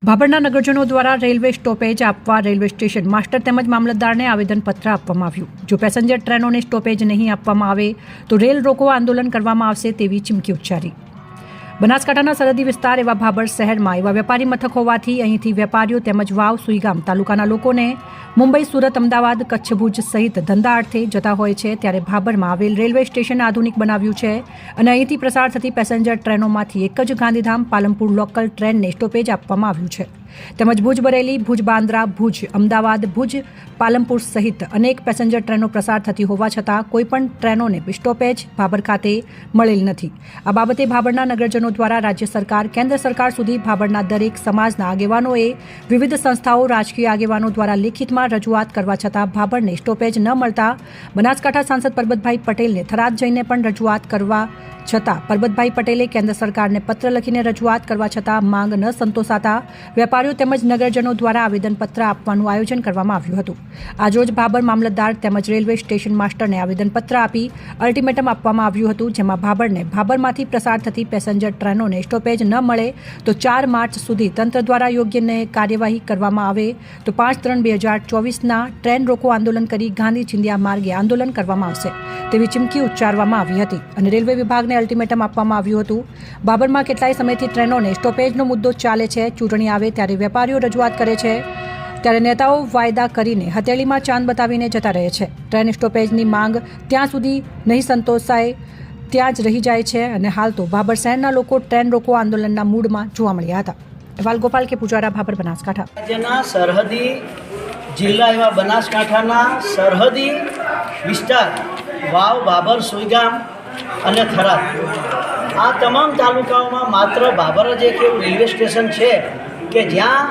ભાભરના નગરજનો દ્વારા railway stoppage આપવા રેલવે સ્ટેશન માસ્ટર તેમજ મામલતદારને આવેદનપત્ર આપવામાં આવ્યું. જો પેસેન્જર ટ્રેનોને સ્ટોપેજ નહીં આપવામાં આવે તો રેલ રોકો આંદોલન કરવામાં આવશે તેવી ચીમકી ઉચ્ચારી. બનાસકાંઠાના સરહદી વિસ્તાર એવા ભાભર શહેરમાં એવા વેપારી મથક હોવાથી અહીંથી વેપારીઓ તેમજ વાવ સુઈગામ તાલુકાના લોકોને મુંબઈ, સુરત, અમદાવાદ, કચ્છ, ભુજ સહિત ધંધા અર્થે જતા હોય છે. ત્યારે ભાભરમાં આવેલ રેલવે સ્ટેશન આધુનિક બનાવ્યું છે અને અહીંથી પ્રસાર થતી પેસેન્જર ટ્રેનોમાંથી એક જ ગાંધીધામ પાલનપુર લોકલ ટ્રેનને સ્ટોપેજ આપવામાં આવ્યું છે. તેમજ ભુજ બરેલી, ભુજ બાંદ્રા, ભુજ અમદાવાદ, ભુજ પાલનપુર સહિત અનેક પેસેન્જર ટ્રેનો પ્રસાર થતી હોવા છતાં કોઈપણ ટ્રેનોને સ્ટોપેજ ભાભર ખાતે મળેલ નથી. આ બાબતે ભાભરના નગરજનો દ્વારા રાજ્ય સરકાર, કેન્દ્ર સરકાર સુધી ભાભરના દરેક સમાજના આગેવાનોએ વિવિધ સંસ્થાઓ, રાજકીય આગેવાનો દ્વારા લેખિતમાં રજૂઆત કરવા છતાં ભાભરને સ્ટોપેજ ન મળતા બનાસકાંઠા સાંસદ પરબતભાઈ પટેલને થરાદ જઈને પણ રજૂઆત કરવા છતાં પરબતભાઈ પટેલે કેન્દ્ર સરકારને પત્ર લખીને રજૂઆત કરવા છતાં માંગ ન સંતોષાતા વેપારીઓ તેમજ નગરજનો દ્વારા આવેદનપત્ર આપવાનું આયોજન કરવામાં આવ્યું હતું. આજરોજ ભાભર મામલતદાર તેમજ રેલવે સ્ટેશન માસ્ટરને આવેદનપત્ર આપી અલ્ટિમેટમ આપવામાં આવ્યું હતું, જેમાં ભાભરને ભાભરમાંથી પ્રસાર થતી પેસેન્જર ટ્રેનોને સ્ટોપેજ ન મળે તો 4 માર્ચ સુધી તંત્ર દ્વારા યોગ્ય કાર્યવાહી કરવામાં આવે તો 5/3/2024ના ટ્રેન રોકો આંદોલન કરી ગાંધી ચિંધ્યા માર્ગે આંદોલન કરવામાં આવશે તેવી ચીમકી ઉચ્ચારવામાં આવી હતી અને રેલવે વિભાગને અલ્ટિમેટમ આપવામાં આવ્યું હતું. ભાભરમાં કેટલાય સમયથી ટ્રેનોને સ્ટોપેજનો મુદ્દો ચાલે છે. ચૂંટણી આવે ત્યારે વેપારીઓ રજૂઆત કરે છે, ત્યારે નેતાઓ વાયદા કરીને હથેળીમાં ચાંદ બતાવીને જતા રહે છે. ટ્રેન સ્ટોપેજની માંગ ત્યાં સુધી નહીં સંતોષાય ત્યાં જ રહી જાય છે અને હાલ તો ભાભર શહેરના લોકો ટ્રેન રોકો આંદોલનના મૂડમાં જોવા મળ્યા હતા. અહેવાલ ગોપાલ કે પુજારા, ભાભર, બનાસકાંઠા. રાજ્યના સરહદી જિલ્લા એવા બનાસકાંઠાના સરહદી વિસ્તાર વાવ, ભાભર, સુઈગામ અને થરાદ, આ તમામ તાલુકાઓમાં માત્ર ભાભર જ એક એવું રેલવે સ્ટેશન છે કે જ્યાં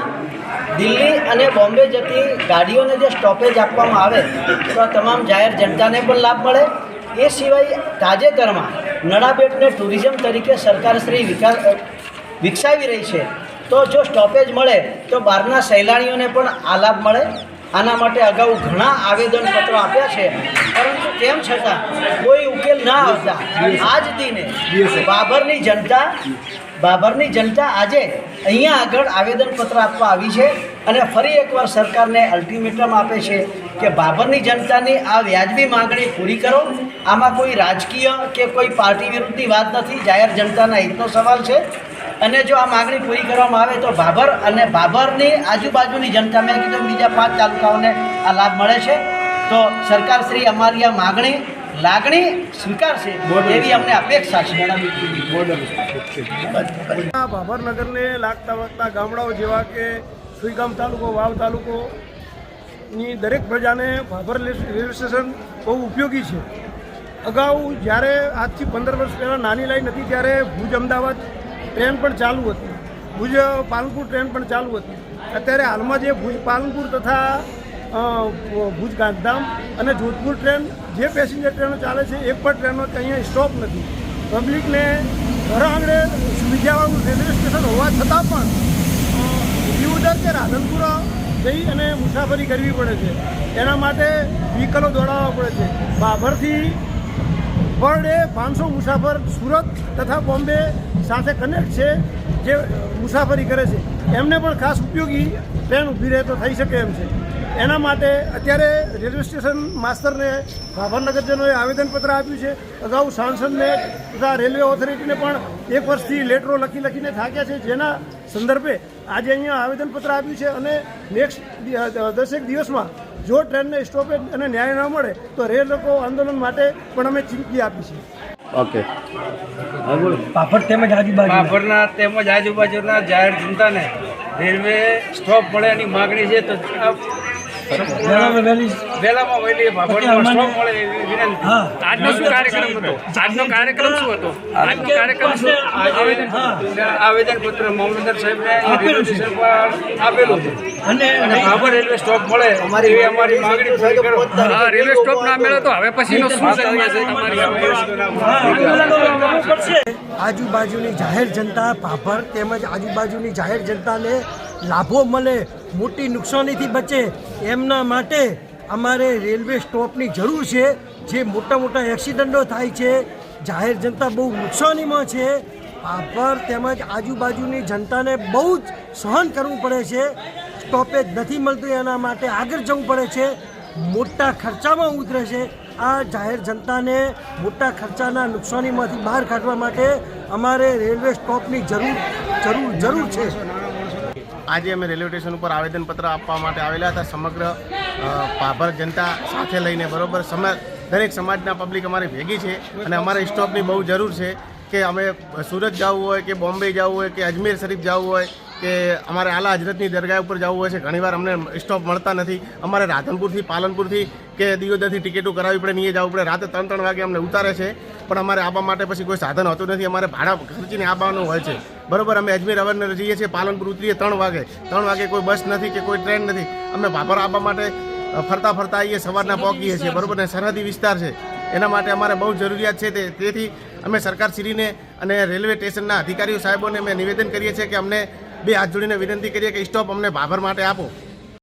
દિલ્હી અને બોમ્બે જતી ગાડીઓને જે સ્ટોપેજ આપવામાં આવે તો આ તમામ જાહેર જનતાને પણ લાભ મળે. એ સિવાય તાજેતરમાં નડાબેટને ટુરિઝમ તરીકે સરકારશ્રી વિકસાવી રહી છે, તો જો સ્ટોપેજ મળે તો બહારના સહેલાણીઓને પણ આ લાભ મળે. આના માટે અગાઉ ઘણા આવેદનપત્રો આપ્યા છે, પરંતુ તેમ છતાં કોઈ ઉકેલ ના આવતા આજ દિને ભાભરની જનતા આજે અહીંયા આગળ આવેદનપત્ર આપવા આવી છે અને ફરી એકવાર સરકારને અલ્ટિમેટમ આપે છે કે ભાભરની જનતાની આ વ્યાજબી માગણી પૂરી કરો. આમાં કોઈ રાજકીય કે કોઈ પાર્ટી વિરુદ્ધની વાત નથી, જાહેર જનતાના હિતનો સવાલ છે અને જો આ માગણી પૂરી કરવામાં આવે તો ભાભર અને ભાભરની આજુબાજુની જનતા, મેં કીધું બીજા 5 તાલુકાઓને આ લાભ મળે છે. તો સરકારશ્રી અમારી આ લાગણી સ્વીકારશે એવી અમને અપેક્ષા છે. ભાભર નગરને લાગતા વળગતા ગામડાઓ જેવા કે સુઈગામ તાલુકો, વાવ તાલુકોની દરેક પ્રજાને ભાભર રેલવે સ્ટેશન બહુ ઉપયોગી છે. અગાઉ જ્યારે આજથી 15 વર્ષ પહેલાં નાની લાઈન હતી ત્યારે ભુજ અમદાવાદ ટ્રેન પણ ચાલુ હતી, ભુજ પાલનપુર ટ્રેન પણ ચાલુ હતી. અત્યારે હાલમાં જે ભુજ પાલનપુર તથા ભુજ ગાંધીધામ અને જોધપુર ટ્રેન જે પેસેન્જર ટ્રેનો ચાલે છે, એક પણ ટ્રેનો અહીંયા સ્ટોપ નથી. પબ્લિકને ઘર આંગણે સુવિધાવાળું રેલવે સ્ટેશન હોવા છતાં પણ દિયોદર કે રાધનપુરા જઈ અને મુસાફરી કરવી પડે છે. એના માટે વ્હીકલો દોડાવવા પડે છે. ભાભરથી પર ડે 500 મુસાફર સુરત તથા બોમ્બે સાથે કનેક્ટ છે, જે મુસાફરી કરે છે. એમને પણ ખાસ ઉપયોગી ટ્રેન ઊભી રહે તો થઈ શકે એમ છે. એના માટે અત્યારે રેલવે સ્ટેશન માસ્તરને ભાભર નગરજનોએ આવેદનપત્ર આપ્યું છે. અગાઉ સાંસદને તથા રેલવે ઓથોરિટીને પણ 1 વર્ષથી લેટરો લખીને થાક્યા છે, જેના સંદર્ભે આજે અહીંયા આવેદનપત્ર આપ્યું છે અને નેક્સ્ટ 10 દિવસમાં જો ટ્રેનને સ્ટોપેજ અને ન્યાય ન મળે તો રેલ રોકો આંદોલન માટે પણ અમે ચીમકી આપી છે. ઓકે. ભાભરના તેમજ આજુબાજુના જાહેર જનતાને રેલવે સ્ટોપ મળે એની માગણી છે, તો વહેલામાં વહેલી ભાભરનો સ્ટોપ મળે એવી વિનંતી. આજનો શું કાર્યક્રમ હતો? આજનો કાર્યક્રમ શું હતો? આવેદનપત્ર મામલતદાર સાહેબને રેલવે સ્ટેશન પર આપેલું હતું અને ભાભર રેલવે સ્ટોપ મળે એવી અમારી માગણી પૂરી કરો. રેલવે સ્ટોપ ના મળે તો હવે પછીનો શું છે? આજુબાજુની જાહેર જનતા, ભાભર તેમજ આજુબાજુની જાહેર જનતાને લાભો મળે, મોટી નુકસાનીથી બચે, એમના માટે અમારે રેલવે સ્ટોપની જરૂર છે. જે મોટા એક્સિડન્ટો થાય છે, જાહેર જનતા બહુ નુકસાનીમાં છે. ભાભર તેમજ આજુબાજુની જનતાને બહુ જ સહન કરવું પડે છે. સ્ટોપેજ નથી મળતું એના માટે આગળ જવું પડે છે, મોટા ખર્ચામાં ઉતરે છે. આ જાહેર જનતાને મોટા ખર્ચાના નુકસાનીમાંથી બહાર કાઢવા માટે અમારે રેલવે સ્ટોપની જરૂર છે. આજે અમે રેલવે સ્ટેશન ઉપર આવેદનપત્ર આપવા માટે આવેલા હતા. સમગ્ર ભાભર જનતા સાથે લઈને બરોબર દરેક સમાજના પબ્લિક અમારી ભેગી છે અને અમારે સ્ટોપની બહુ જરૂર છે કે અમે સુરત જવું હોય કે બોમ્બે જવું હોય કે અજમેર શરીફ જવું હોય કે અમારે આલા હજરતની દરગાહ ઉપર જવું હોય છે, ઘણીવાર અમને સ્ટોપ મળતા નથી. અમારે રાધનપુરથી પાલનપુરથી કે દિયોદરથી ટિકિટો કરાવવી પડે, નહીં જવું પડે. રાતે 3-3 વાગે અમને ઉતારે છે, પણ અમારે આવવા માટે પછી કોઈ સાધન હોતું નથી. અમારે ભાડા ખર્ચીને આવવાનું હોય છે બરોબર. અમે અજમેર અવરને જઈએ છીએ, પાલનપુર ઉતરીએ 3 વાગે કોઈ બસ નથી કે કોઈ ટ્રેન નથી. અમે ભાભર આવવા માટે ફરતા આવીએ, સવારના પહોંચીએ છીએ બરોબર. ને સરહદી વિસ્તાર છે, એના માટે અમારે બહુ જરૂરિયાત છે. તેથી અમે સરકારશ્રીને અને રેલવે સ્ટેશનના અધિકારીઓ સાહેબોને અમે નિવેદન કરીએ છીએ કે અમને 2 હાથ જોડીને વિનંતી કરીએ કે સ્ટોપ અમને ભાભર માટે આપો.